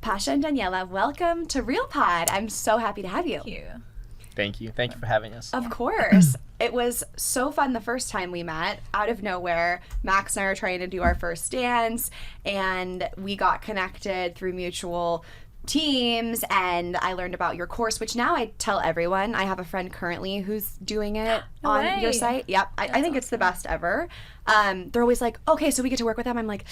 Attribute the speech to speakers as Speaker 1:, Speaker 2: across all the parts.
Speaker 1: Pasha and Daniella, welcome to Real Pod. I'm so happy to have you.
Speaker 2: Thank you. Thank you for having us.
Speaker 1: Of course. It was so fun the first time we met. Out of nowhere, Max and I were trying to do our first dance, and we got connected through mutual teams, and I learned about your course, which now I tell everyone. I have a friend currently who's doing it on your site. Yep. I think it's the best ever. They're always like, okay, so we get to work with them. I'm like,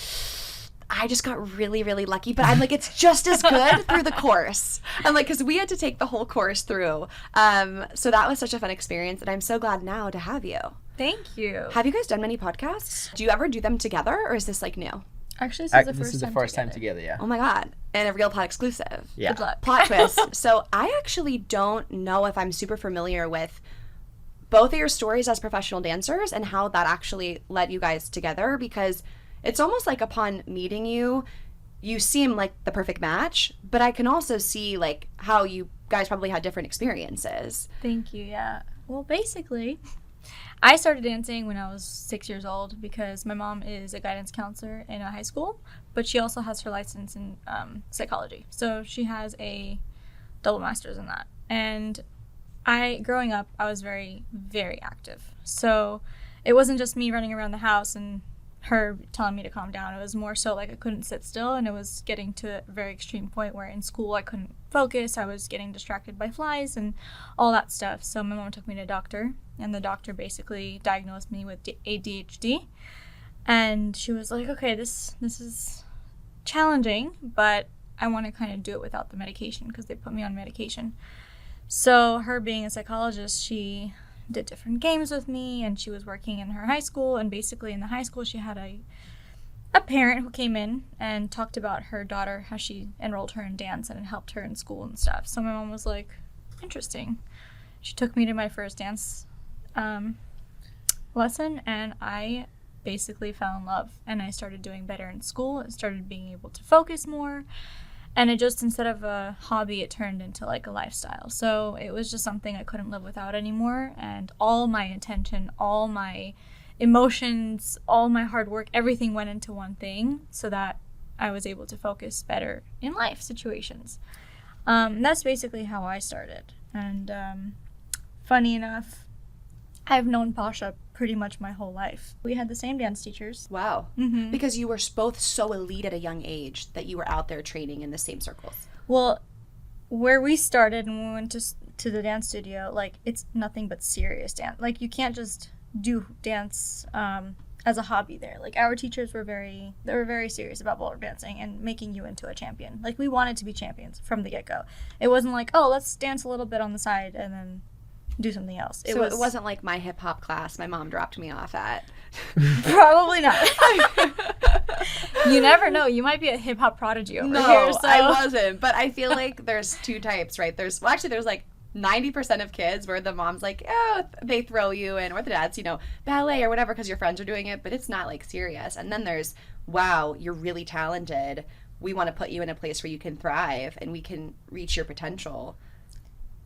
Speaker 1: I just got really, really lucky, but I'm like, it's just as good through the course. I'm like, because we had to take the whole course through. So that was such a fun experience, and I'm so glad now to have you.
Speaker 3: Thank you.
Speaker 1: Have you guys done many podcasts? Do you ever do them together, or is this like new?
Speaker 3: Actually,
Speaker 2: this is the first time together, yeah.
Speaker 1: Oh my God. And a Real Pod exclusive.
Speaker 2: Yeah.
Speaker 3: Good luck.
Speaker 1: Plot twist. So I actually don't know if I'm super familiar with both of your stories as professional dancers and how that actually led you guys together, because it's almost like upon meeting you, you seem like the perfect match, but I can also see like how you guys probably had different experiences.
Speaker 3: Thank you, yeah. Well, basically, I started dancing when I was 6 years old because my mom is a guidance counselor in a high school, but she also has her license in psychology. So she has a double master's in that. And growing up, I was very, very active. So it wasn't just me running around the house and her telling me to calm down. It was more so like I couldn't sit still, and it was getting to a very extreme point where in school I couldn't focus. I was getting distracted by flies and all that stuff. So my mom took me to a doctor, and the doctor basically diagnosed me with ADHD. And she was like, okay, this is challenging, but I want to kind of do it without the medication because they put me on medication. So her being a psychologist, she did different games with me, and she was working in her high school, and basically in the high school she had a parent who came in and talked about her daughter, how she enrolled her in dance and it helped her in school and stuff. So my mom was like, interesting. She took me to my first dance lesson, and I basically fell in love, and I started doing better in school and started being able to focus more. And it just, instead of a hobby, it turned into like a lifestyle. So it was just something I couldn't live without anymore. And all my attention, all my emotions, all my hard work, everything went into one thing so that I was able to focus better in life situations. That's basically how I started. And funny enough, I've known Pasha pretty much my whole life. We had the same dance teachers.
Speaker 1: Wow.
Speaker 3: Mm-hmm.
Speaker 1: Because you were both so elite at a young age that you were out there training in the same circles.
Speaker 3: Well, where we started and we went to the dance studio, like, it's nothing but serious dance. Like, you can't just do dance as a hobby there. Like, our teachers were very serious about ballroom dancing and making you into a champion. Like, we wanted to be champions from the get-go. It wasn't like, oh, let's dance a little bit on the side and then do something else.
Speaker 1: It wasn't like my hip hop class my mom dropped me off at.
Speaker 3: Probably not. You never know. You might be a hip hop prodigy over here. So.
Speaker 1: I wasn't. But I feel like there's two types, right? There's like 90% of kids where the mom's like, oh, they throw you in, or the dad's, ballet or whatever because your friends are doing it, but it's not like serious. And then there's, wow, you're really talented. We want to put you in a place where you can thrive and we can reach your potential.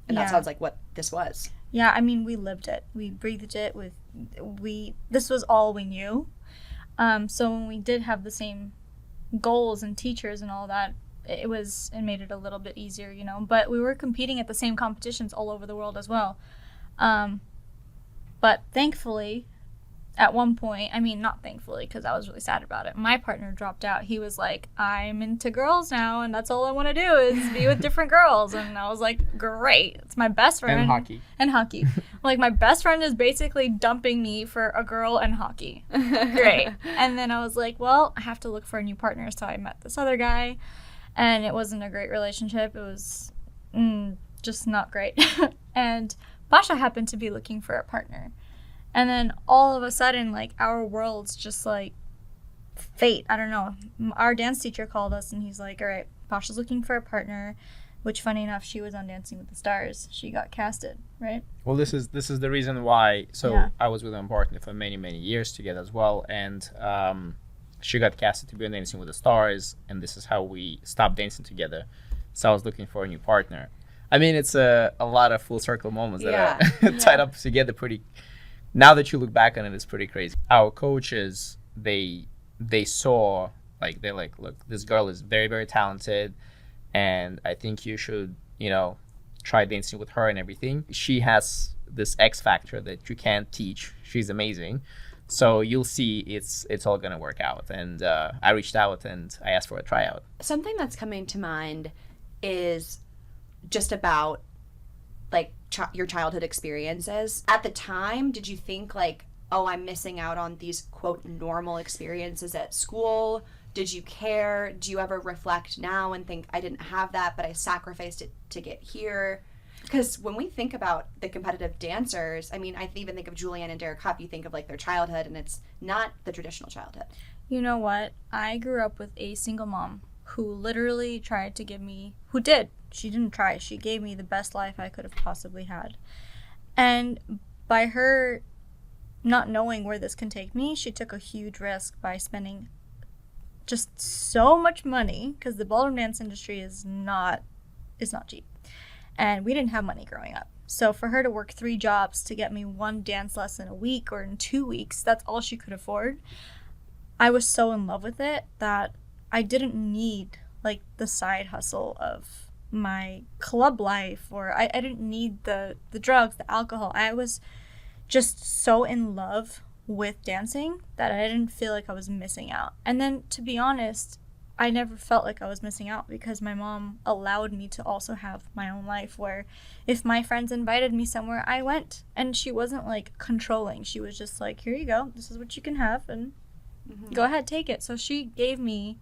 Speaker 1: And that sounds like what this was.
Speaker 3: Yeah, I mean, we lived it. We breathed it. This was all we knew. So when we did have the same goals and teachers and all that, it made it a little bit easier, But we were competing at the same competitions all over the world as well. But thankfully, at one point, I mean, not thankfully, because I was really sad about it, my partner dropped out. He was like, I'm into girls now, and that's all I want to do is be with different girls. And I was like, great. It's my best friend. And hockey. Like, my best friend is basically dumping me for a girl and hockey. Great. And then I was like, well, I have to look for a new partner. So I met this other guy, and it wasn't a great relationship. It was just not great. And Pasha happened to be looking for a partner. And then all of a sudden, like, our worlds just, like, fate. I don't know. Our dance teacher called us, and he's like, all right, Pasha's looking for a partner, which, funny enough, she was on Dancing with the Stars. She got casted, right?
Speaker 2: Well, this is the reason why. So yeah. I was with my partner for many, many years together as well, and she got casted to be on Dancing with the Stars, and this is how we stopped dancing together. So I was looking for a new partner. I mean, it's a lot of full circle moments that are tied up together pretty. Now that you look back on it, it's pretty crazy. Our coaches, they saw, like, they're like, look, this girl is very, very talented. and I think you should, try dancing with her and everything. She has this X factor that you can't teach. She's amazing. So you'll see it's all gonna work out. And I reached out and I asked for a tryout.
Speaker 1: Something that's coming to mind is just about like your childhood experiences. At the time, did you think like, oh, I'm missing out on these quote normal experiences at school? Did you care? Do you ever reflect now and think, I didn't have that, but I sacrificed it to get here? Because when we think about the competitive dancers, I mean, I even think of Julianne and Derek Hupp, you think of like their childhood, and it's not the traditional childhood.
Speaker 3: You know what? I grew up with a single mom who literally tried to give me, she didn't try, she gave me the best life I could have possibly had. And by her not knowing where this can take me, she took a huge risk by spending just so much money, because the ballroom dance industry is not cheap. And we didn't have money growing up. So for her to work 3 jobs to get me 1 dance lesson a week or in 2 weeks, that's all she could afford. I was so in love with it that I didn't need like the side hustle of my club life, or I didn't need the drugs, the alcohol. I was just so in love with dancing that I didn't feel like I was missing out. And then, to be honest, I never felt like I was missing out because my mom allowed me to also have my own life, where if my friends invited me somewhere, I went. And she wasn't like controlling. She was just like, here you go, this is what you can have, and go ahead, take it. So she gave me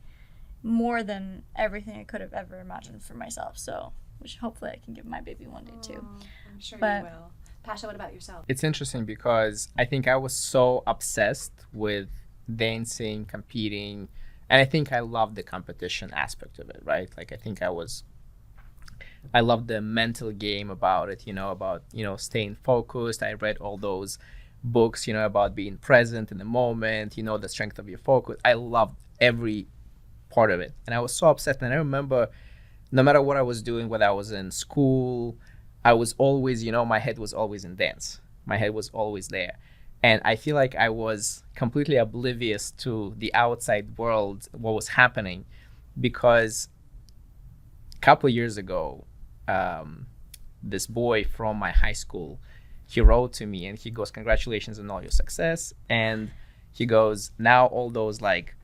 Speaker 3: more than everything I could have ever imagined for myself. So, which hopefully I can give my baby one day too.
Speaker 1: I'm sure you will. Pasha, what about yourself?
Speaker 2: It's interesting because I think I was so obsessed with dancing, competing, and I think I loved the competition aspect of it, right? Like, I think I loved the mental game about it, about staying focused. I read all those books, about being present in the moment, the strength of your focus. I loved every part of it. And I was so obsessed. And I remember no matter what I was doing, whether I was in school, I was always, my head was always in dance. My head was always there. And I feel like I was completely oblivious to the outside world, what was happening, because a couple of years ago, this boy from my high school, he wrote to me and he goes, congratulations on all your success. And he goes, now all those like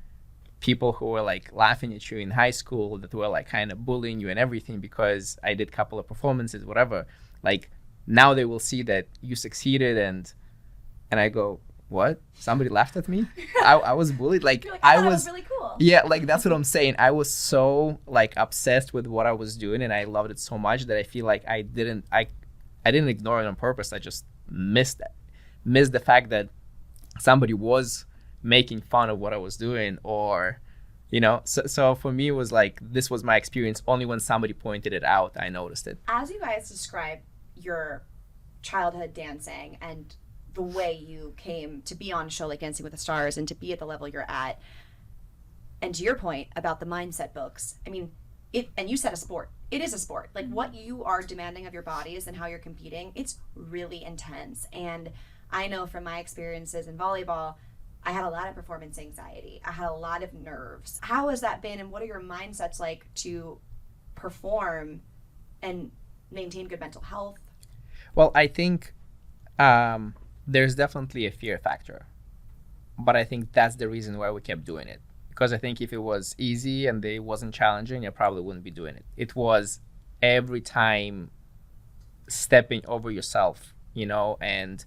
Speaker 2: people who were like laughing at you in high school, that were like kind of bullying you and everything because I did a couple of performances, whatever, like now they will see that you succeeded. And I go, what? Somebody laughed at me? I was bullied? Like,
Speaker 1: I was really cool.
Speaker 2: Yeah, like that's what I'm saying. I was so like obsessed with what I was doing, and I loved it so much that I feel like I didn't ignore it on purpose. I just missed the fact that somebody was making fun of what I was doing, or so for me it was like, this was my experience. Only when somebody pointed it out I noticed it.
Speaker 1: As you guys describe your childhood dancing and the way you came to be on a show like Dancing with the Stars and to be at the level you're at, and to your point about the mindset books, I mean, and you said a sport. It is a sport. Like, what you are demanding of your bodies and how you're competing, it's really intense. And I know from my experiences in volleyball, I had a lot of performance anxiety. I had a lot of nerves. How has that been, and what are your mindsets like to perform and maintain good mental health?
Speaker 2: Well, I think there's definitely a fear factor, but I think that's the reason why we kept doing it. Because I think if it was easy and it wasn't challenging, I probably wouldn't be doing it. It was every time stepping over yourself, and,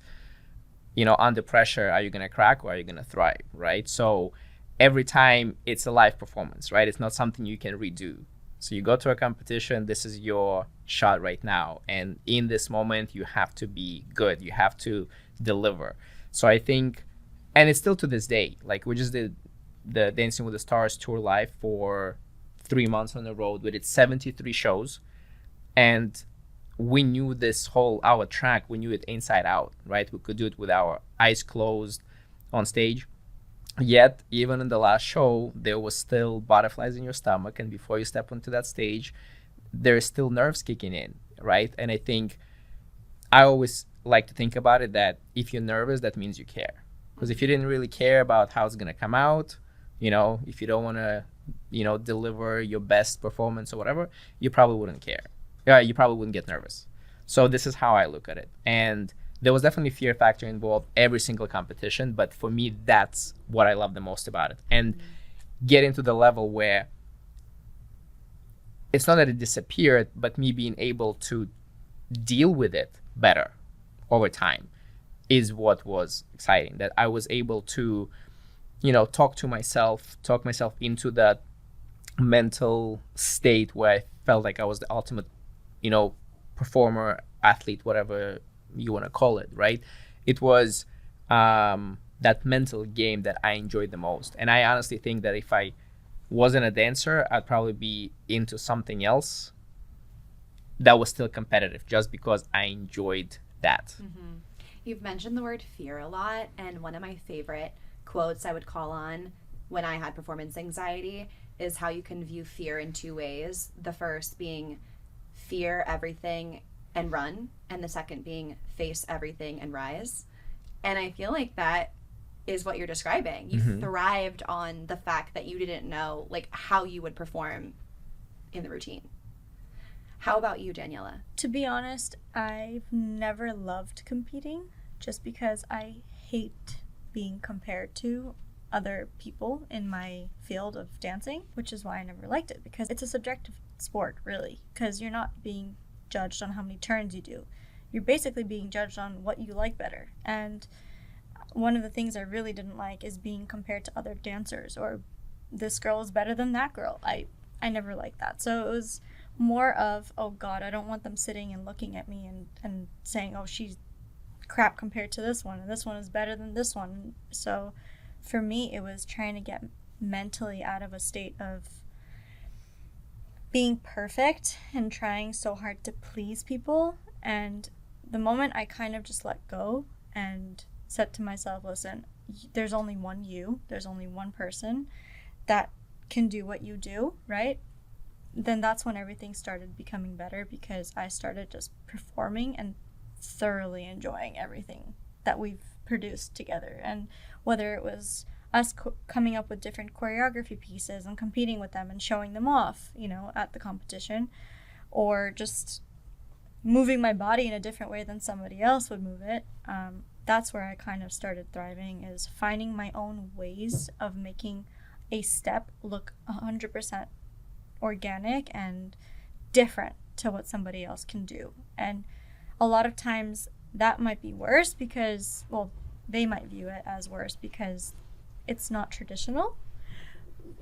Speaker 2: under pressure, are you going to crack or are you going to thrive, right? So every time it's a live performance, right? It's not something you can redo. So you go to a competition, this is your shot right now. And in this moment, you have to be good. You have to deliver. So I think, and it's still to this day, like we just did the Dancing with the Stars tour live for 3 months on the road. We did 73 shows, and we knew our track, we knew it inside out, right? We could do it with our eyes closed on stage. Yet, even in the last show, there was still butterflies in your stomach, and before you step onto that stage, there's still nerves kicking in, right? And I think I always like to think about it that if you're nervous, that means you care. Because if you didn't really care about how it's going to come out, if you don't want to deliver your best performance or whatever, you probably wouldn't care. Yeah, you probably wouldn't get nervous. So this is how I look at it. And there was definitely fear factor involved every single competition, but for me, that's what I love the most about it. And getting to the level where it's not that it disappeared, but me being able to deal with it better over time is what was exciting. That I was able to, talk myself into that mental state where I felt like I was the ultimate, performer, athlete, whatever you want to call it, right? It was that mental game that I enjoyed the most. And I honestly think that if I wasn't a dancer, I'd probably be into something else that was still competitive just because I enjoyed that.
Speaker 1: Mm-hmm. You've mentioned the word fear a lot, and one of my favorite quotes I would call on when I had performance anxiety is how you can view fear in two ways. The first being fear everything and run, and the second being face everything and rise. And I feel like that is what you're describing. You thrived on the fact that you didn't know how you would perform in the routine. How about you, Daniella?
Speaker 3: To be honest, I've never loved competing just because I hate being compared to other people in my field of dancing, which is why I never liked it, because it's a subjective sport, really, because you're not being judged on how many turns you do. You're basically being judged on what you like better. And one of the things I really didn't like is being compared to other dancers, or this girl is better than that girl. I never liked that. So it was more of, oh God, I don't want them sitting and looking at me and saying, oh, she's crap compared to this one, and this one is better than this one. So for me, it was trying to get mentally out of a state of being perfect and trying so hard to please people. And the moment I kind of just let go and said to myself, listen, there's only one you, there's only one person that can do what you do, right? Then that's when everything started becoming better, because I started just performing and thoroughly enjoying everything that we've produced together. And whether it was us coming up with different choreography pieces and competing with them and showing them off, at the competition, or just moving my body in a different way than somebody else would move it, that's where I kind of started thriving, is finding my own ways of making a step look 100% organic and different to what somebody else can do. And a lot of times that might be worse because, well, they might view it as worse because it's not traditional.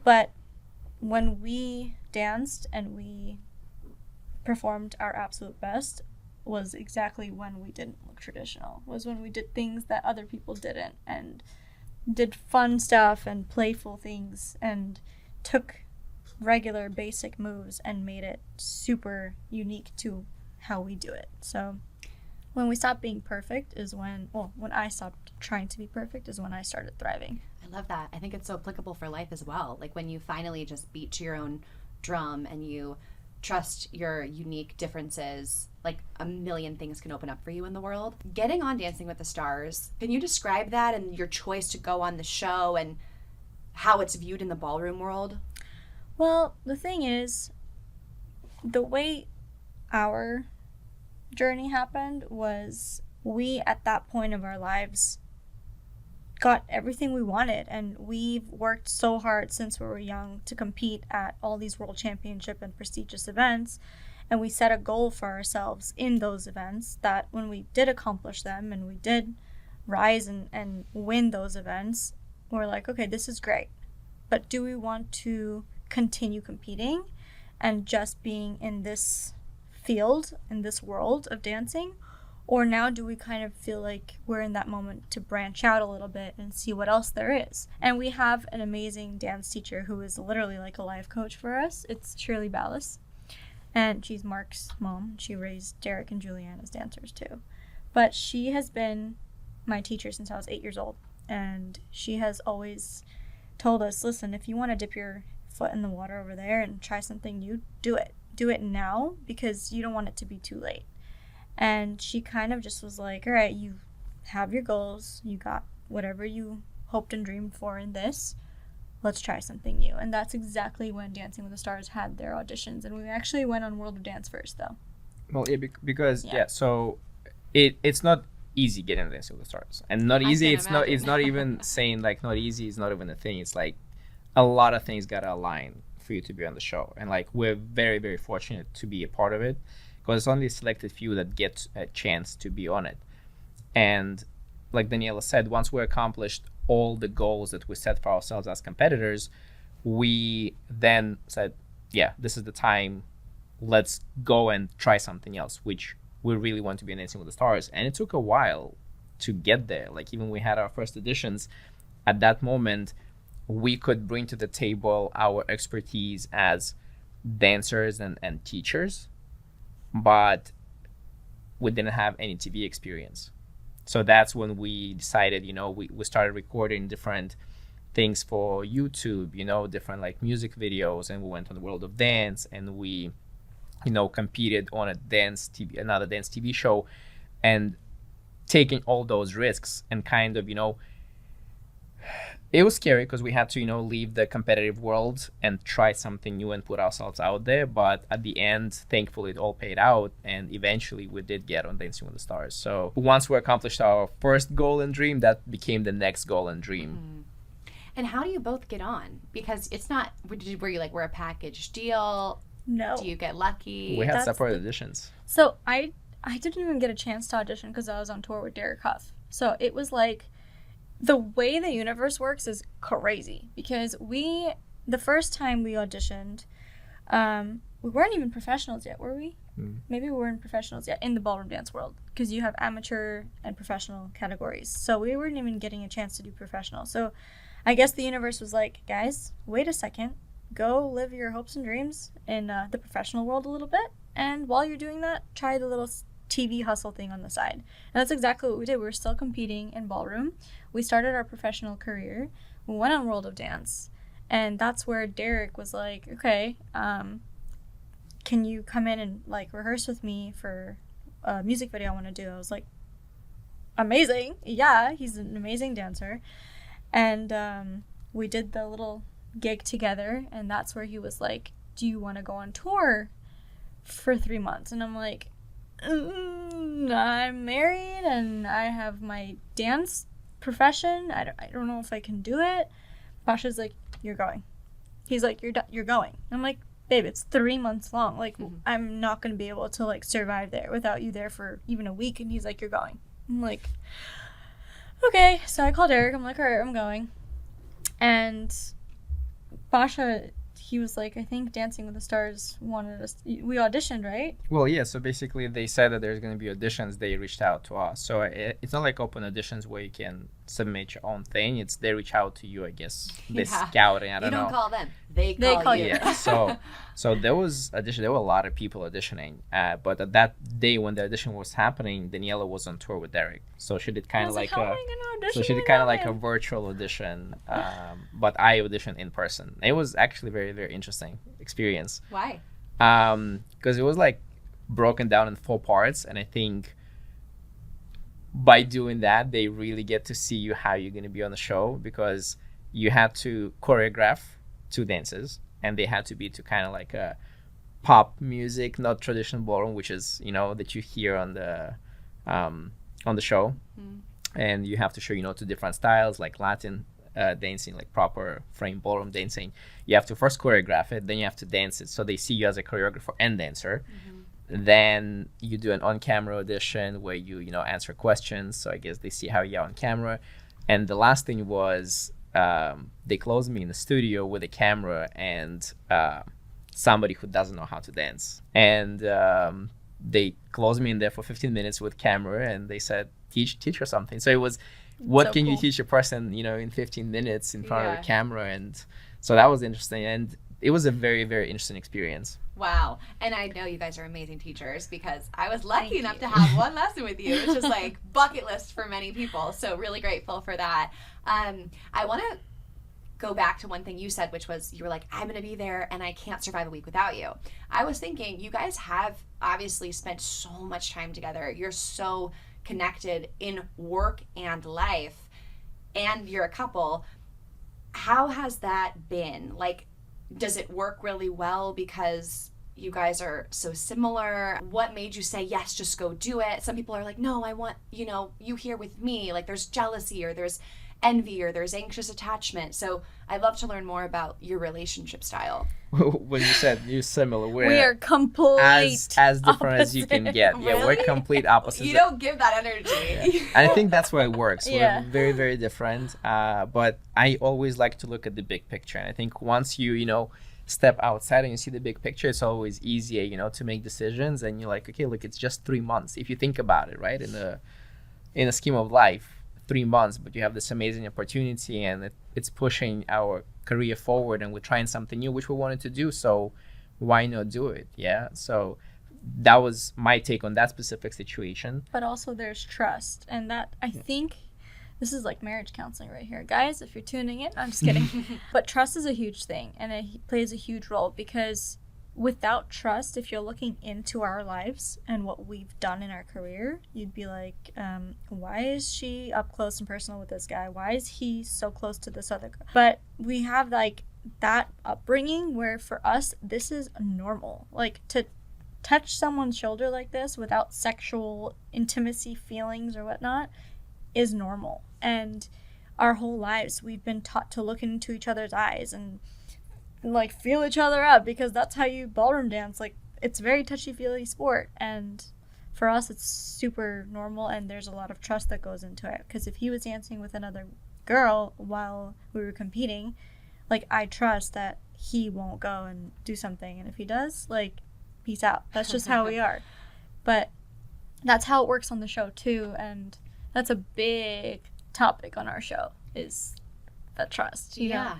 Speaker 3: But when we danced and we performed our absolute best was exactly when we didn't look traditional, was when we did things that other people didn't, and did fun stuff and playful things and took regular basic moves and made it super unique to how we do it. So when we stopped being perfect is when I stopped trying to be perfect is when I started thriving.
Speaker 1: I love that. I think it's so applicable for life as well. Like when you finally just beat to your own drum and you trust your unique differences, like a million things can open up for you in the world. Getting on Dancing with the Stars, can you describe that and your choice to go on the show and how it's viewed in the ballroom world?
Speaker 3: Well, the thing is, the way our journey happened was we, at that point of our lives, got everything we wanted, and we've worked so hard since we were young to compete at all these world championship and prestigious events, and we set a goal for ourselves in those events that when we did accomplish them and we did rise and win those events, we're like, okay, this is great, but do we want to continue competing and just being in this field, in this world of dancing? Or now do we kind of feel like we're in that moment to branch out a little bit and see what else there is? And we have an amazing dance teacher who is literally like a life coach for us. It's Shirley Ballas. And she's Mark's mom. She raised Derek and Julianne as dancers too. But she has been my teacher since I was 8 years old. And she has always told us, listen, if you want to dip your foot in the water over there and try something new, do it. Do it now, because you don't want it to be too late. And she kind of just was like, all right, you have your goals, you got whatever you hoped and dreamed for in this, let's try something new. And that's exactly when Dancing with the Stars had their auditions. And we actually went on World of Dance first, though.
Speaker 2: Well, because so it's not easy getting Dancing with the Stars, and not easy. It's not even saying like not easy. It's not even a thing. It's like a lot of things gotta align for you to be on the show, and like we're very, very fortunate to be a part of it, because it's only a selected few that get a chance to be on it. And like Daniella said, once we accomplished all the goals that we set for ourselves as competitors, we then said, yeah, this is the time, let's go and try something else, which we really want to be Dancing with the Stars. And it took a while to get there. Like even we had our first auditions, at that moment we could bring to the table our expertise as dancers and teachers, but we didn't have any TV experience. So that's when we decided, we started recording different things for YouTube, different like music videos, and we went on the World of Dance, and we, competed on another dance TV show, and taking all those risks and kind of, it was scary because we had to, leave the competitive world and try something new and put ourselves out there. But at the end, thankfully, it all paid out. And eventually we did get on Dancing with the Stars. So once we accomplished our first goal and dream, that became the next goal and dream.
Speaker 1: Mm-hmm. And how do you both get on? Because it's not, were you like, we're a package deal?
Speaker 3: No.
Speaker 1: Do you get lucky?
Speaker 2: We had separate auditions.
Speaker 3: So I didn't even get a chance to audition because I was on tour with Derek Huff. So it was like, the way the universe works is crazy, because the first time we auditioned, we weren't even professionals yet, were we? Maybe we weren't professionals yet in the ballroom dance world, because you have amateur and professional categories. So we weren't even getting a chance to do professional. So I guess the universe was like, guys, wait a second, go live your hopes and dreams in the professional world a little bit, and while you're doing that, try the little TV hustle thing on the side. And that's exactly what we did. We were still competing in ballroom. We started our professional career. We went on World of Dance. And that's where Derek was like, okay, can you come in and like rehearse with me for a music video I want to do? I was like, amazing. Yeah, he's an amazing dancer. And we did the little gig together. And that's where he was like, do you want to go on tour for 3 months? And I'm like, I'm married and I have my dance profession. I don't know if I can do it. Pasha's like, you're going. He's like, you're going. I'm like, babe, it's 3 months long. Like, I'm not going to be able to like survive there without you there for even a week. And he's like, you're going. I'm like, okay. So I called Eric. I'm like, all right, I'm going. And Pasha, he was like, I think Dancing with the Stars wanted us. We auditioned, right?
Speaker 2: Well, yeah. So basically, they said that there's going to be auditions. They reached out to us. So it's not like open auditions where you can submit your own thing. They reach out to you, I guess. They scouting. I don't know.
Speaker 1: You don't call them. They call you.
Speaker 2: Yeah. So there was audition. There were a lot of people auditioning. But at that day when the audition was happening, Daniella was on tour with Derek. So she did kind of like a virtual audition. But I auditioned in person. It was actually very, very interesting experience.
Speaker 1: Why?
Speaker 2: Because it was like broken down in 4 parts, and I think by doing that they really get to see you how you're going to be on the show, because you had to choreograph 2 dances, and they had to be to kind of like a pop music, not traditional ballroom, which is that you hear on the show. And you have to show 2 different styles, like Latin dancing, like proper frame ballroom dancing. You have to first choreograph it, then you have to dance it, so they see you as a choreographer and dancer. Then you do an on-camera audition where you answer questions, so I guess they see how you're on camera. And the last thing was they closed me in the studio with a camera and somebody who doesn't know how to dance, and they closed me in there for 15 minutes with camera, and they said, teach her something. So it was, what can you teach a person in 15 minutes in front of a camera? And so that was interesting, and it was a very, very interesting experience.
Speaker 1: Wow. And I know you guys are amazing teachers, because I was lucky enough to have one lesson with you, which is like bucket list for many people. So really grateful for that. I want to go back to one thing you said, which was you were like, I'm going to be there and I can't survive a week without you. I was thinking you guys have obviously spent so much time together. You're so connected in work and life, and you're a couple. How has that been? Like, does it work really well because you guys are so similar? What made you say, yes, just go do it? Some people are like, no, I want, you here with me. Like, there's jealousy or there's envy or there's anxious attachment. So I'd love to learn more about your relationship style.
Speaker 2: When you said you're similar,
Speaker 3: we are complete
Speaker 2: as different as you can get.
Speaker 1: Really?
Speaker 2: Yeah, we're complete opposites.
Speaker 1: You don't give that energy.
Speaker 2: Yeah. And I think that's why it works.
Speaker 3: Yeah.
Speaker 2: We're very, very different. But I always like to look at the big picture. And I think once you step outside and you see the big picture, it's always easier, to make decisions. And you're like, okay, look, it's just 3 months. If you think about it, right? In a scheme of life, 3 months, but you have this amazing opportunity and it's pushing our career forward and we're trying something new, which we wanted to do. So why not do it? Yeah. So that was my take on that specific situation.
Speaker 3: But also there's trust. And that, I think, this is like marriage counseling right here. Guys, if you're tuning in, I'm just kidding. But trust is a huge thing and it plays a huge role because without trust, if you're looking into our lives and what we've done in our career, you'd be like, why is she up close and personal with this guy? Why is he so close to this other guy? But we have like that upbringing where for us, this is normal. Like to touch someone's shoulder like this without sexual intimacy feelings or whatnot is normal. And our whole lives, we've been taught to look into each other's eyes and like feel each other up because that's how you ballroom dance. Like it's a very touchy-feely sport, and for us it's super normal and there's a lot of trust that goes into it because if he was dancing with another girl while we were competing, like I trust that he won't go and do something, and if he does, like peace out. That's just how we are. But that's how it works on the show too, and that's a big topic on our show is that trust. You know?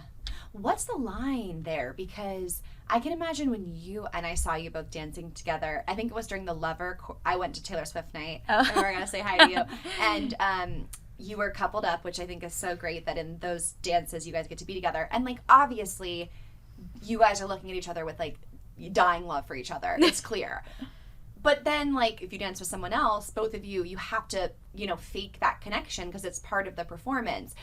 Speaker 1: What's the line there? Because I can imagine when you and I saw you both dancing together, I think it was during the Lover, I went to Taylor Swift night, and we were going to say hi to you, and you were coupled up, which I think is so great that in those dances you guys get to be together, and like obviously you guys are looking at each other with like dying love for each other. It's clear. But then, like, if you dance with someone else, both of you have to, fake that connection because it's part of the performance.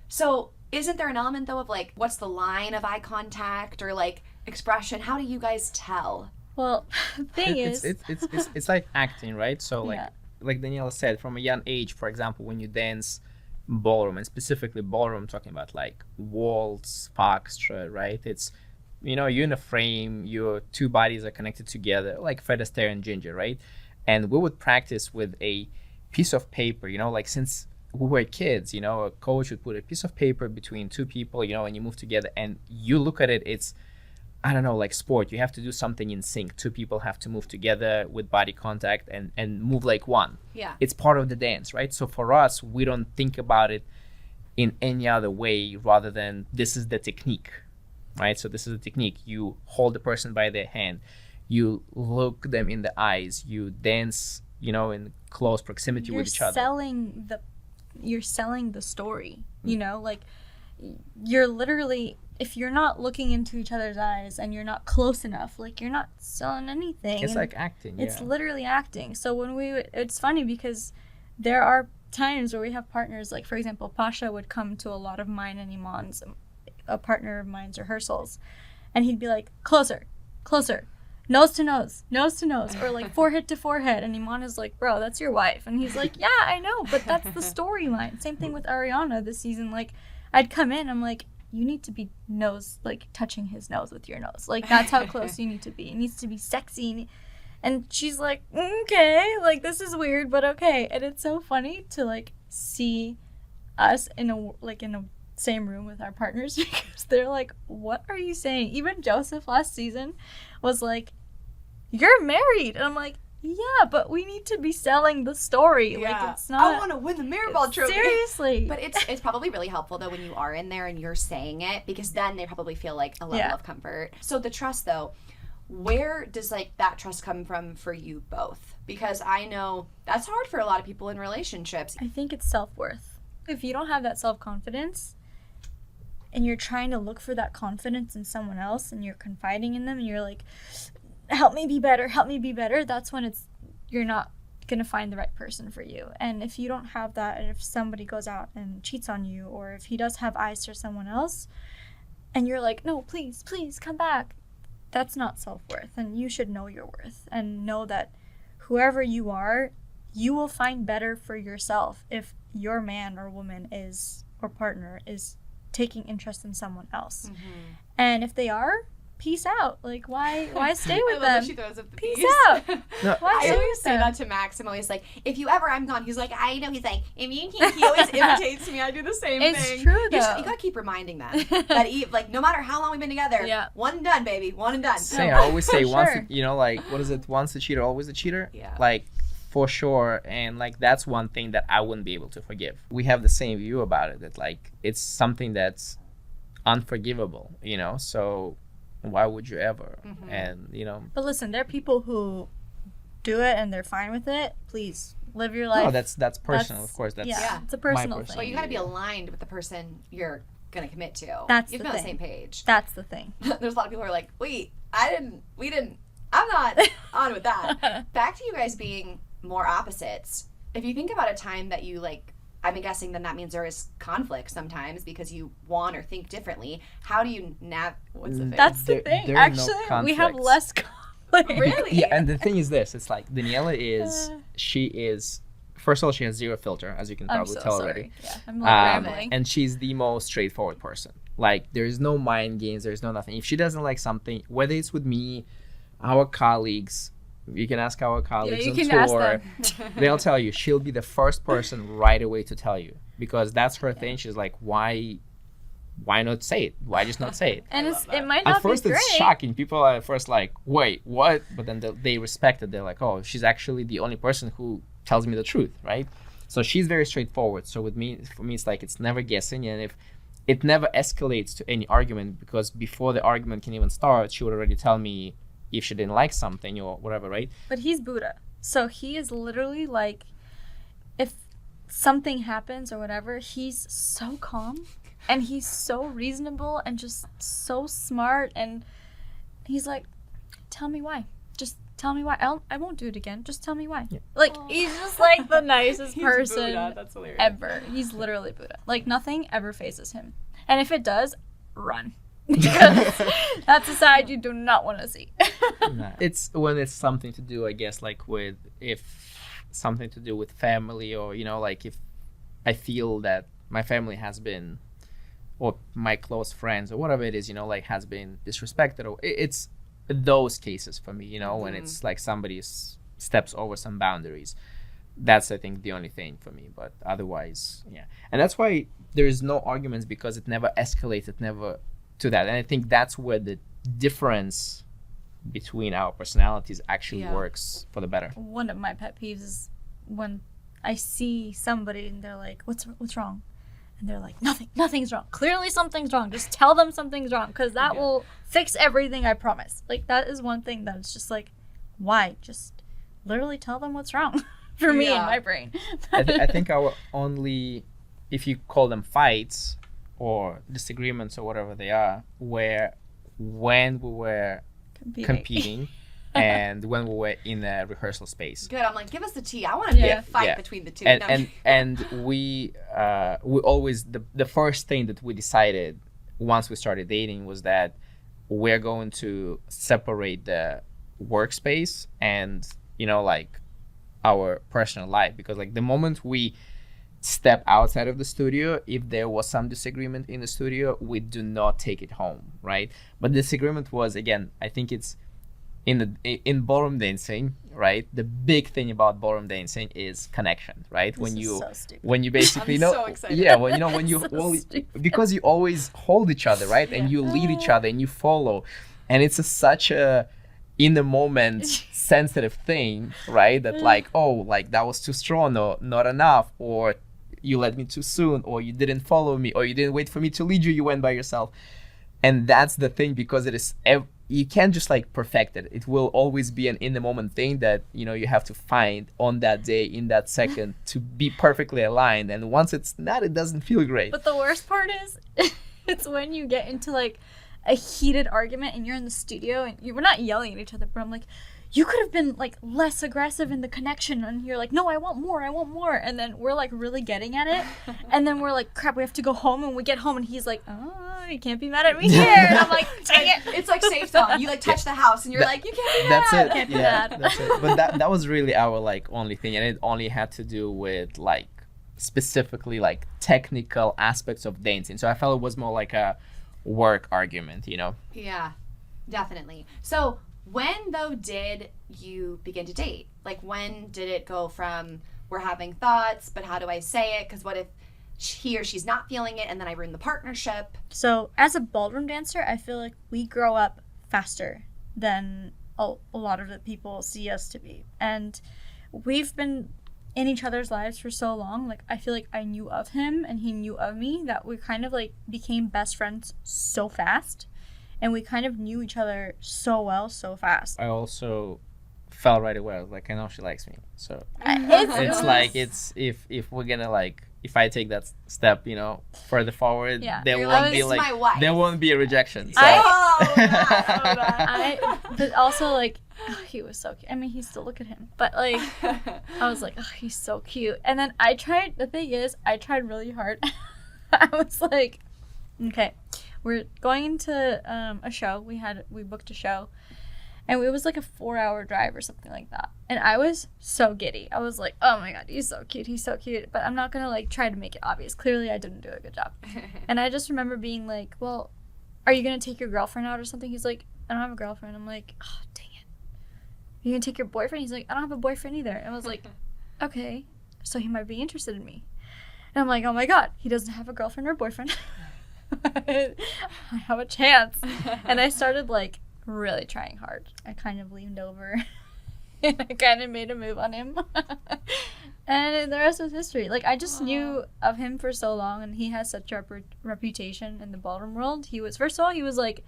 Speaker 1: So isn't there an element, though, of, like, what's the line of eye contact or, like, expression? How do you guys tell?
Speaker 3: Well, the thing is...
Speaker 2: It's like acting, right? So, like Daniella said, from a young age, for example, when you dance ballroom, and specifically ballroom, talking about, like, waltz, foxtrot, right? It's... you're in a frame, your two bodies are connected together, like Fred Astaire and Ginger, right? And we would practice with a piece of paper, like since we were kids, a coach would put a piece of paper between two people, and you move together and you look at it, it's, I don't know, like sport. You have to do something in sync. Two people have to move together with body contact and move like one.
Speaker 1: Yeah.
Speaker 2: It's part of the dance, right? So for us, we don't think about it in any other way rather than this is the technique. Right, so this is a technique. You hold the person by their hand, you look them in the eyes, you dance, in close proximity with each other.
Speaker 3: You're selling the story. Like you're literally, if you're not looking into each other's eyes and you're not close enough, like you're not selling anything.
Speaker 2: It's like acting.
Speaker 3: It's literally acting. So it's funny because there are times where we have partners, like for example, Pasha would come to a lot of mine and Iman's, a partner of mine's rehearsals, and he'd be like, closer, nose to nose, or like forehead to forehead, and Iman is like, bro, that's your wife, and he's like, yeah, I know, but that's the storyline. Same thing with Ariana this season. Like I'd come in, I'm like, you need to be nose, like touching his nose with your nose, like that's how close you need to be. It needs to be sexy. And she's like, okay, like this is weird, but okay. And it's so funny to like see us in a same room with our partners because they're like, what are you saying? Even Joseph last season was like, you're married, and I'm like, yeah, but we need to be selling the story.
Speaker 1: Yeah.
Speaker 3: Like it's not,
Speaker 1: I want to win the Mirrorball trophy.
Speaker 3: Seriously.
Speaker 1: But it's probably really helpful though when you are in there and you're saying it, because then they probably feel like a level of comfort. So the trust though, where does like that trust come from for you both? Because I know that's hard for a lot of people in relationships.
Speaker 3: I think it's self-worth. If you don't have that self-confidence and you're trying to look for that confidence in someone else and you're confiding in them and you're like, help me be better, that's when you're not gonna find the right person for you. And if you don't have that, and if somebody goes out and cheats on you, or if he does have eyes for someone else, and you're like, no, please come back, that's not self-worth. And you should know your worth and know that whoever you are, you will find better for yourself if your man or woman is, or partner is, taking interest in someone else.
Speaker 1: Mm-hmm.
Speaker 3: And if they are, peace out. Like, why stay with
Speaker 1: I love
Speaker 3: them?
Speaker 1: that she throws up the
Speaker 3: Peace out.
Speaker 2: No,
Speaker 3: Why
Speaker 1: I
Speaker 3: stay
Speaker 1: always
Speaker 3: with
Speaker 1: say
Speaker 3: them?
Speaker 1: that to Max. I'm always like, if you ever I'm gone, he's like, I know. He's like, if you can't, he always imitates me. I do the same
Speaker 3: It's
Speaker 1: thing.
Speaker 3: true,
Speaker 1: You
Speaker 3: though.
Speaker 1: gotta keep reminding them that like no matter how long we've been together,
Speaker 3: Yeah.
Speaker 1: one and done, baby, one and done.
Speaker 2: I always say
Speaker 3: For
Speaker 2: once,
Speaker 3: sure.
Speaker 2: you know, like, what is it? Once a cheater, always a cheater.
Speaker 1: Yeah.
Speaker 2: Like, for sure. And like, that's one thing that I wouldn't be able to forgive. We have the same view about it, that like, it's something that's unforgivable, you know? So why would you ever?
Speaker 1: Mhm.
Speaker 2: And, you know,
Speaker 3: But listen, there are people who do it and they're fine with it. Please live your life.
Speaker 2: no, that's personal, of course. That's
Speaker 3: yeah, it's a
Speaker 2: my
Speaker 3: personal
Speaker 2: personal
Speaker 1: But
Speaker 3: thing.
Speaker 1: you gotta be aligned with the person you're gonna commit to.
Speaker 3: That's
Speaker 1: you have
Speaker 3: the
Speaker 1: to be on the
Speaker 3: thing.
Speaker 1: same page.
Speaker 3: That's the thing.
Speaker 1: There's a lot of people who are like, wait, I'm not on with that. Back to you guys being more opposites. If you think about a time that you like, I'm guessing then that means there is conflict sometimes because you want or think differently. How do you what's the thing?
Speaker 3: That's the
Speaker 2: There-
Speaker 3: thing.
Speaker 2: there are no
Speaker 3: Actually, we have
Speaker 2: conflicts.
Speaker 3: less conflict.
Speaker 1: Really?
Speaker 2: Yeah, and the thing is this, it's like Daniella she is, first of all, she has zero filter, as you can
Speaker 3: I'm
Speaker 2: probably
Speaker 3: so
Speaker 2: tell
Speaker 3: sorry.
Speaker 2: already.
Speaker 3: Yeah, I'm like rambling.
Speaker 2: And she's the most straightforward person. Like, there's no mind games, there's no nothing. If she doesn't like something, whether it's with me, our colleagues, you can ask our colleagues
Speaker 3: you
Speaker 2: on
Speaker 3: can
Speaker 2: tour,
Speaker 3: ask them.
Speaker 2: they'll tell you. She'll be the first person right away to tell you, because that's her thing. She's like, why not say it? Why just not say it?
Speaker 3: And
Speaker 1: love that.
Speaker 3: it might not
Speaker 2: At first,
Speaker 3: be great.
Speaker 2: it's shocking. People are at first like, wait, what? But then they respect it. They're like, oh, she's actually the only person who tells me the truth, right? So she's very straightforward. So for me, it's like, it's never guessing. And if it never escalates to any argument, because before the argument can even start, she would already tell me if she didn't like something or whatever, right?
Speaker 3: But he's Buddha. So he is literally like, if something happens or whatever, he's so calm and he's so reasonable and just so smart. And he's like, tell me why. Just tell me why. I won't do it again. Just tell me why.
Speaker 2: Yeah.
Speaker 3: Like, he's just like the nicest
Speaker 1: He's
Speaker 3: person
Speaker 1: Buddha. That's hilarious.
Speaker 3: ever. He's literally Buddha. Like, nothing ever phases him. And if it does, run. Because that's a side you do not want to see.
Speaker 2: Nah. It's when it's something to do, I guess, like with, if something to do with family, or, you know, like if I feel that my family has been, or my close friends or whatever it is, you know, like has been disrespected, or it's those cases for me, you know, when it's like somebody steps over some boundaries. That's, I think, the only thing for me. But otherwise, yeah. And that's why there's no arguments, because it never escalates, it never to that. And I think that's where the difference between our personalities actually works for the better.
Speaker 3: One of my pet peeves is when I see somebody and they're like, what's wrong? And they're like, nothing's wrong. Clearly something's wrong. Just tell them something's wrong, because that will fix everything, I promise. Like, that is one thing that is just like, why? Just literally tell them what's wrong for me in my brain.
Speaker 2: I think our only, if you call them fights or disagreements or whatever they are, were when we were competing and when we were in a rehearsal space.
Speaker 1: Good. I'm like, give us the tea. I want to be a fight between the two.
Speaker 2: And we always, the first thing that we decided once we started dating was that we're going to separate the workspace and, you know, like our personal life, because like the moment we step outside of the studio, if there was some disagreement in the studio, we do not take it home, right? But disagreement was, again, I think it's in ballroom dancing, right? The big thing about ballroom dancing is connection, right?
Speaker 3: This is so stupid.
Speaker 2: When you basically
Speaker 1: I'm
Speaker 2: know,
Speaker 1: so excited.
Speaker 2: yeah, when you
Speaker 3: So stupid.
Speaker 2: because you always hold each other, right? And you lead each other and you follow, and it's such a in the moment sensitive thing, right? That like, oh, like that was too strong or not enough, or you led me too soon, or you didn't follow me, or you didn't wait for me to lead you, you went by yourself. And that's the thing, because it is you can't just like perfect it. It will always be an in the moment thing that, you know, you have to find on that day, in that second, to be perfectly aligned. And once it's not, it doesn't feel great.
Speaker 3: But the worst part is it's when you get into like a heated argument and you're in the studio and we're not yelling at each other, but I'm like, you could have been like less aggressive in the connection, and you're like, no, I want more, and then we're like really getting at it, and then we're like, crap, we have to go home, and we get home and he's like, oh, you can't be mad at me here, and I'm like, dang it.
Speaker 1: It's like safe zone. You like touch the house and you're like, you can't be mad.
Speaker 2: That's it.
Speaker 3: Can't be
Speaker 2: Yeah,
Speaker 3: mad.
Speaker 2: that's it. But that was really our like only thing, and it only had to do with like specifically like technical aspects of dancing. So I felt it was more like a work argument, you know.
Speaker 1: Yeah, definitely. So when though did you begin to date? Like when did it go from we're having thoughts, but how do I say it? Because what if he or she's not feeling it and then I ruin the partnership?
Speaker 3: So as a ballroom dancer, I feel like we grow up faster than a lot of the people see us to be. And we've been in each other's lives for so long. Like, I feel like I knew of him and he knew of me, that we kind of like became best friends so fast. And we kind of knew each other so well, so fast.
Speaker 2: I also felt right away. I was like, I know she likes me. So
Speaker 3: It's
Speaker 2: it's like, it's if we're gonna like, if I take that step, you know, further forward,
Speaker 3: Yeah.
Speaker 2: there
Speaker 1: You're
Speaker 2: won't
Speaker 1: like,
Speaker 2: be
Speaker 1: "This is
Speaker 2: like,
Speaker 1: my wife."
Speaker 2: there won't be a rejection. So.
Speaker 3: But also like, he was so cute. I mean, he's still, look at him. But like, I was like, oh, he's so cute. And then I tried really hard. I was like, okay, we're going into a show. We booked a show. And it was like a 4-hour drive or something like that. And I was so giddy. I was like, oh my God, he's so cute. He's so cute. But I'm not going to like try to make it obvious. Clearly, I didn't do a good job. And I just remember being like, well, are you going to take your girlfriend out or something? He's like, I don't have a girlfriend. I'm like, oh, dang it. Are you going to take your boyfriend? He's like, I don't have a boyfriend either. And I was like, okay, so he might be interested in me. And I'm like, oh my God, he doesn't have a girlfriend or boyfriend. I have a chance. And I started like really trying hard. I kind of leaned over and I kind of made a move on him. And the rest was history. Like, I just knew of him for so long, and he has such a reputation in the ballroom world. First of all, he was like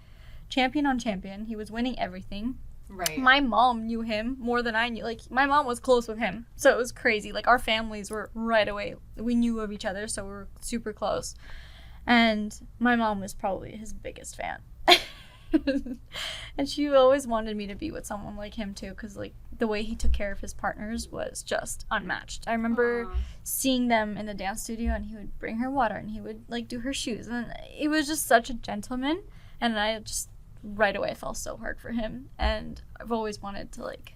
Speaker 3: champion on champion. He was winning everything.
Speaker 1: Right.
Speaker 3: My mom knew him more than I knew. Like, my mom was close with him, so it was crazy. Like, our families were right away. We knew of each other, so we were super close. And my mom was probably his biggest fan. And she always wanted me to be with someone like him too, because like the way he took care of his partners was just unmatched. I remember seeing them in the dance studio, and he would bring her water and he would like do her shoes, and it was just such a gentleman. And I just right away fell so hard for him, and I've always wanted to like,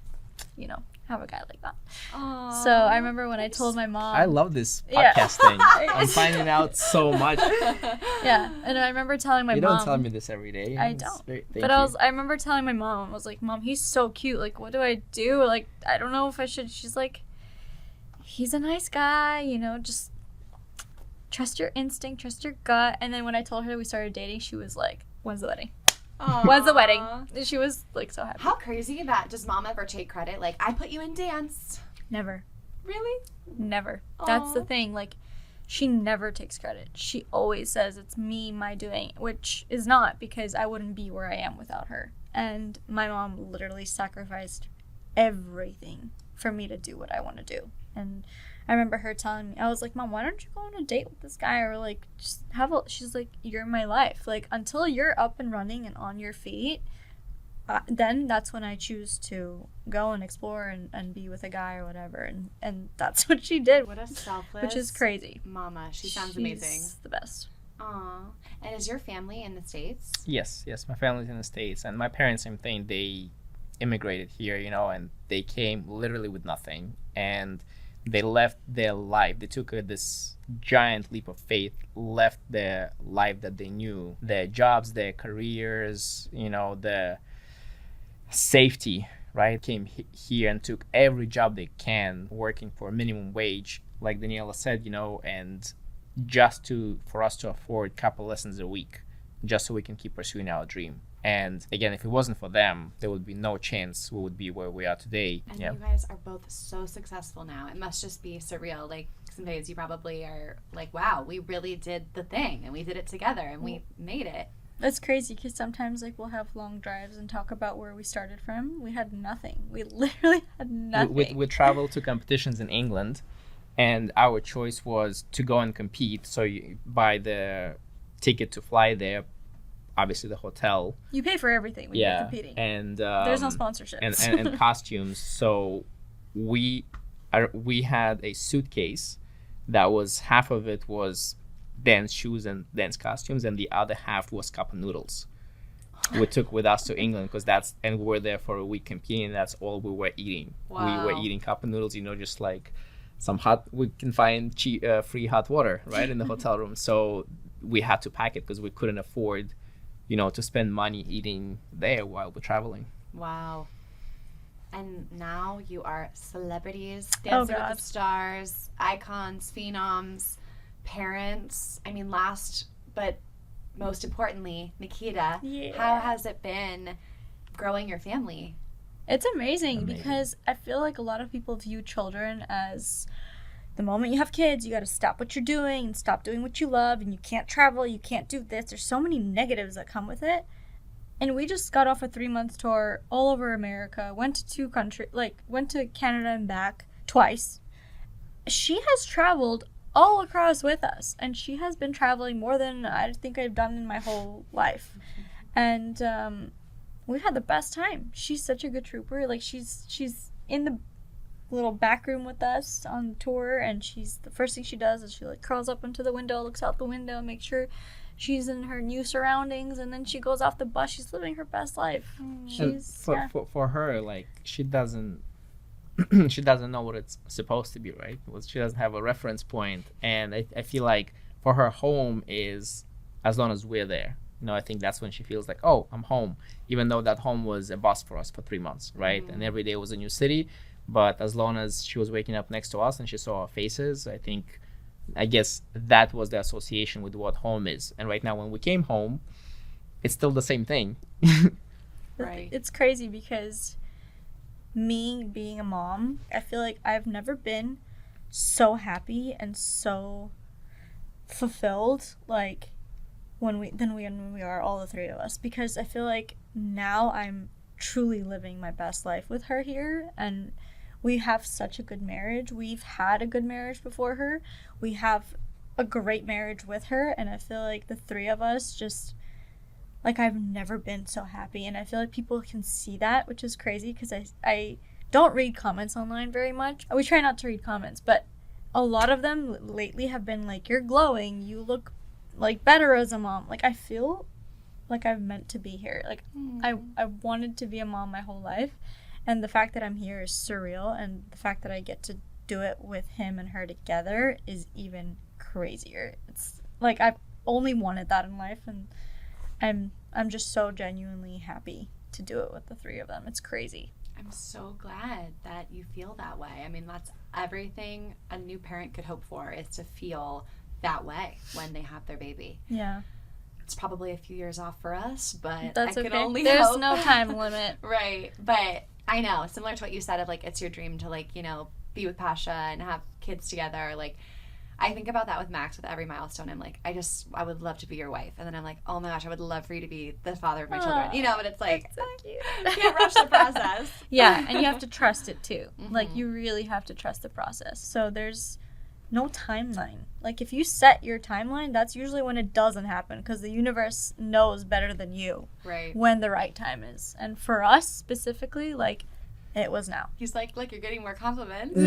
Speaker 3: you know, have a guy like that.
Speaker 1: Aww.
Speaker 3: So I remember when I told my mom,
Speaker 2: I love this
Speaker 3: Yeah.
Speaker 2: podcast thing. I'm finding out so much.
Speaker 3: yeah, and I remember telling my
Speaker 2: You
Speaker 3: mom.
Speaker 2: don't tell me this every day.
Speaker 3: I
Speaker 2: It's
Speaker 3: don't.
Speaker 2: thank
Speaker 3: But
Speaker 2: you.
Speaker 3: I remember telling my mom, I was like, Mom, he's so cute. Like, what do I do? Like, I don't know if I should. She's like, he's a nice guy, you know, just trust your instinct, trust your gut. And then when I told her we started dating, she was like, when's the wedding? When's the wedding? And she was like so happy.
Speaker 1: How crazy that, does mom ever take credit? Like, I put you in dance.
Speaker 3: Never.
Speaker 1: Really?
Speaker 3: Never. That's the
Speaker 1: Aw.
Speaker 3: thing. Like, she never takes credit. She always says it's me, my doing, which is not, because I wouldn't be where I am without her. And my mom literally sacrificed everything for me to do what I want to do. And I remember her telling me, I was like, Mom, why don't you go on a date with this guy, or like just she's like, you're my life. Like, until you're up and running and on your feet, then that's when I choose to go and explore and be with a guy or whatever. And that's what she did.
Speaker 1: What a selfless,
Speaker 3: Which is crazy.
Speaker 1: mama. She sounds
Speaker 3: She's
Speaker 1: amazing.
Speaker 3: the best.
Speaker 1: Aw. And is your family in the States?
Speaker 2: Yes, my family's in the States, and my parents, same thing. They immigrated here, you know, and they came literally with nothing, and they left their life. They took this giant leap of faith, left their life that they knew, their jobs, their careers, you know, the safety, right? Came here and took every job they can, working for minimum wage, like Daniella said, you know, and just for us to afford a couple lessons a week, just so we can keep pursuing our dream. And again, if it wasn't for them, there would be no chance we would be where we are today.
Speaker 1: And
Speaker 2: Yeah.
Speaker 1: you guys are both so successful now. It must just be surreal. Like, some days you probably are like, wow, we really did the thing, and we did it together, and we made it.
Speaker 3: That's crazy, because sometimes like we'll have long drives and talk about where we started from. We had nothing. We literally had nothing.
Speaker 2: We traveled to competitions in England, and our choice was to go and compete. So you buy the ticket to fly there. obviously the hotel.
Speaker 3: You pay for everything when you're competing.
Speaker 2: And
Speaker 3: there's no sponsorships.
Speaker 2: and costumes. So we had a suitcase that was half of it was dance shoes and dance costumes, and the other half was cup noodles. We took with us to England because we were there for a week competing, and that's all we were eating.
Speaker 1: Wow.
Speaker 2: We were eating cup noodles, just like we can find free hot water right in the hotel room. So we had to pack it because we couldn't afford to spend money eating there while we're traveling.
Speaker 1: Wow. And now you are celebrities, Dancing with the Stars, icons, phenoms, parents. I mean, last but most importantly, Nikita, how has it been growing your family?
Speaker 3: It's amazing because I feel like a lot of people view children as the moment you have kids, you got to stop what you're doing and stop doing what you love, and you can't travel, you can't do this. There's so many negatives that come with it. And we just got off a 3-month tour all over America, went to 2 countries, went to Canada and back twice. She has traveled all across with us, and she has been traveling more than I think I've done in my whole life. And we had the best time. She's such a good trooper. She's in the little back room with us on tour, and the first thing she does is she curls up into the window, looks out the window, makes sure she's in her new surroundings, and then she goes off the bus. She's living her best life.
Speaker 2: For her, she doesn't she doesn't know what it's supposed to be, right? She doesn't have a reference point, and I feel like for her, home is as long as we're there. I think that's when she feels like, oh, I'm home, even though that home was a bus for us for 3 months, right? And every day was a new city. But as long as she was waking up next to us and she saw our faces, I guess that was the association with what home is. And right now, when we came home, it's still the same thing.
Speaker 3: Right. It's crazy because me being a mom, I feel like I've never been so happy and so fulfilled when we are, all the 3 of us, because I feel like now I'm truly living my best life with her here, and we have such a good marriage. We've had a good marriage before her. We have a great marriage with her, and I feel like the 3 of us just, I've never been so happy, and I feel like people can see that, which is crazy because I don't read comments online very much. We try not to read comments, but a lot of them lately have been you're glowing, you look better as a mom. I feel like I'm meant to be here. I wanted to be a mom my whole life, and the fact that I'm here is surreal, and the fact that I get to do it with him and her together is even crazier. It's I've only wanted that in life, and I'm just so genuinely happy to do it with the 3 of them. It's crazy.
Speaker 1: I'm so glad that you feel that way. I mean, that's everything a new parent could hope for, is to feel that way when they have their baby.
Speaker 3: Yeah.
Speaker 1: It's probably a few years off for us, but
Speaker 3: that's
Speaker 1: I can
Speaker 3: okay.
Speaker 1: only
Speaker 3: There's
Speaker 1: hope.
Speaker 3: no time limit.
Speaker 1: Right. But I know, similar to what you said of it's your dream to be with Pasha and have kids together. I think about that with Max with every milestone. I'm I would love to be your wife. And then I'm oh my gosh, I would love for you to be the father of my children. But it's
Speaker 3: so cute.
Speaker 1: You can't rush the process.
Speaker 3: Yeah, and you have to trust it too.
Speaker 1: Mm-hmm.
Speaker 3: You really have to trust the process. So there's no timeline. If you set your timeline, that's usually when it doesn't happen, because the universe knows better than you when the right time is. And for us specifically, it was now.
Speaker 1: He's you're getting more compliments.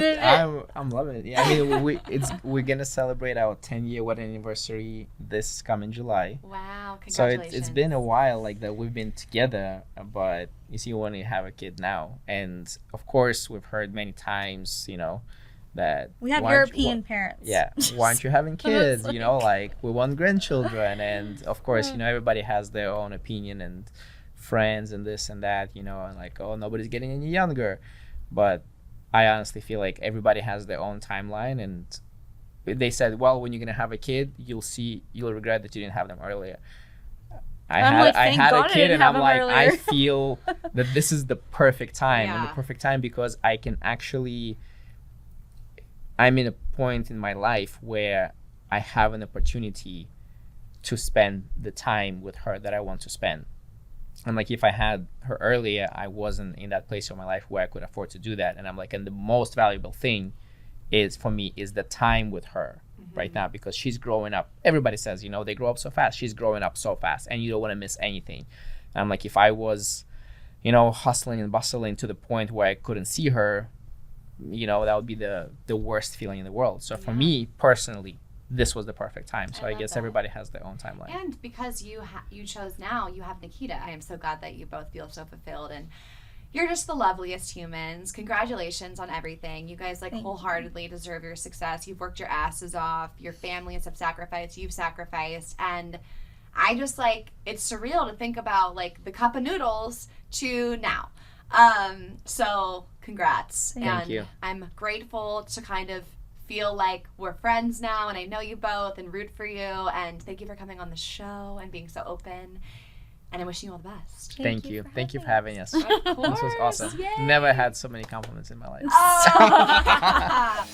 Speaker 2: I'm loving it. Yeah, I mean, we're gonna celebrate our 10-year wedding anniversary this coming July.
Speaker 1: Wow,
Speaker 2: So
Speaker 1: congratulations.
Speaker 2: it's been a while that we've been together, but you see, we only have a kid now, and of course we've heard many times, that
Speaker 3: we have European parents.
Speaker 2: Yeah, why aren't you having kids? We want grandchildren, and of course, everybody has their own opinion and friends and this and that, and oh, nobody's getting any younger. But I honestly feel like everybody has their own timeline, and they said, well, when you're gonna have a kid, you'll regret that you didn't have them earlier. I had a kid, and I'm I feel that this is the perfect time, and the perfect time because I'm in a point in my life where I have an opportunity to spend the time with her that I want to spend. And if I had her earlier, I wasn't in that place in my life where I could afford to do that. And I'm and the most valuable thing is for me is the time with her. right now, because she's growing up. Everybody says, they grow up so fast. She's growing up so fast, and you don't want to miss anything. And I'm like, if I was, hustling and bustling to the point where I couldn't see her, that would be the worst feeling in the world. So for me personally, this was the perfect time. So I guess everybody has their own timeline.
Speaker 1: And because you chose now, you have Nikita. I am so glad that you both feel so fulfilled, and you're just the loveliest humans. Congratulations on everything. You guys wholeheartedly deserve your success. You've worked your asses off. Your families have sacrificed. You've sacrificed. And I just it's surreal to think about the cup of noodles to now. So congrats.
Speaker 2: Thank you.
Speaker 1: I'm grateful to kind of feel like we're friends now, and I know you both and root for you, and thank you for coming on the show and being so open, and I'm wishing you all the best.
Speaker 2: Thank you for having us.
Speaker 1: Of course.
Speaker 2: This was awesome.
Speaker 1: Yay.
Speaker 2: Never had so many compliments in my life.
Speaker 1: Oh.